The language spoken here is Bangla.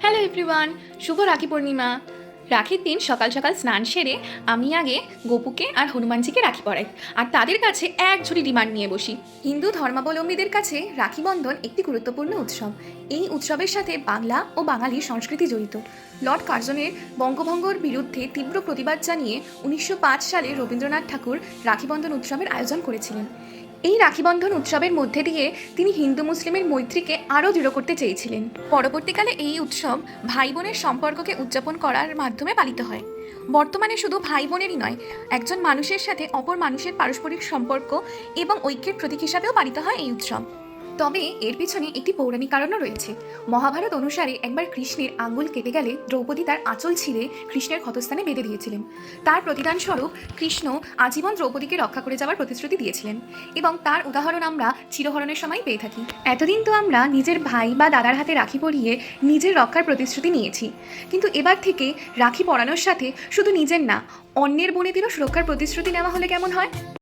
হ্যালো এভরিওয়ান, শুভ রাখি পূর্ণিমা। রাখির দিন সকাল সকাল স্নান সেরে আমি আগে গোপুকে আর হনুমানজিকে রাখি পরাই, আর তাদের কাছে এক ঝুড়ি ডিমান্ড নিয়ে বসি। হিন্দু ধর্মাবলম্বীদের কাছে রাখি বন্ধন একটি গুরুত্বপূর্ণ উৎসব। এই উৎসবের সাথে বাংলা ও বাঙালির সংস্কৃতি জড়িত। লর্ড কার্জনের বঙ্গভঙ্গর বিরুদ্ধে তীব্র প্রতিবাদ জানিয়ে 1905 সালে রবীন্দ্রনাথ ঠাকুর রাখি বন্ধন উৎসবের আয়োজন করেছিলেন। এই রাখিবন্ধন উৎসবের মধ্যে দিয়ে তিনি হিন্দু মুসলিমের মৈত্রীকে আরও দৃঢ় করতে চেয়েছিলেন। পরবর্তীকালে এই উৎসব ভাই বোনের সম্পর্ককে উদযাপন করার মাধ্যমে পালিত হয়। বর্তমানে শুধু ভাই বোনেরই নয়, একজন মানুষের সাথে অপর মানুষের পারস্পরিক সম্পর্ক এবং ঐক্যের প্রতীক হিসাবেও পালিত হয় এই উৎসব। তবে এর পিছনে একটি পৌরাণিক কারণও রয়েছে। মহাভারত অনুসারে একবার কৃষ্ণের আঙ্গুল কেটে গেলে দ্রৌপদী তার আঁচল ছিঁড়ে কৃষ্ণের ক্ষতস্থানে বেঁধে দিয়েছিলেন। তার প্রতিদান স্বরূপ কৃষ্ণ আজীবন দ্রৌপদীকে রক্ষা করে যাওয়ার প্রতিশ্রুতি দিয়েছিলেন, এবং তার উদাহরণ আমরা চিরহরণের সময় পেয়ে থাকি। এতদিন তো আমরা নিজের ভাই বা দাদার হাতে রাখি পরিয়ে নিজের রক্ষার প্রতিশ্রুতি নিয়েছি, কিন্তু এবার থেকে রাখি পরানোর সাথে শুধু নিজের না, অন্যের বোনেদেরও সুরক্ষার প্রতিশ্রুতি নেওয়া হলে কেমন হয়?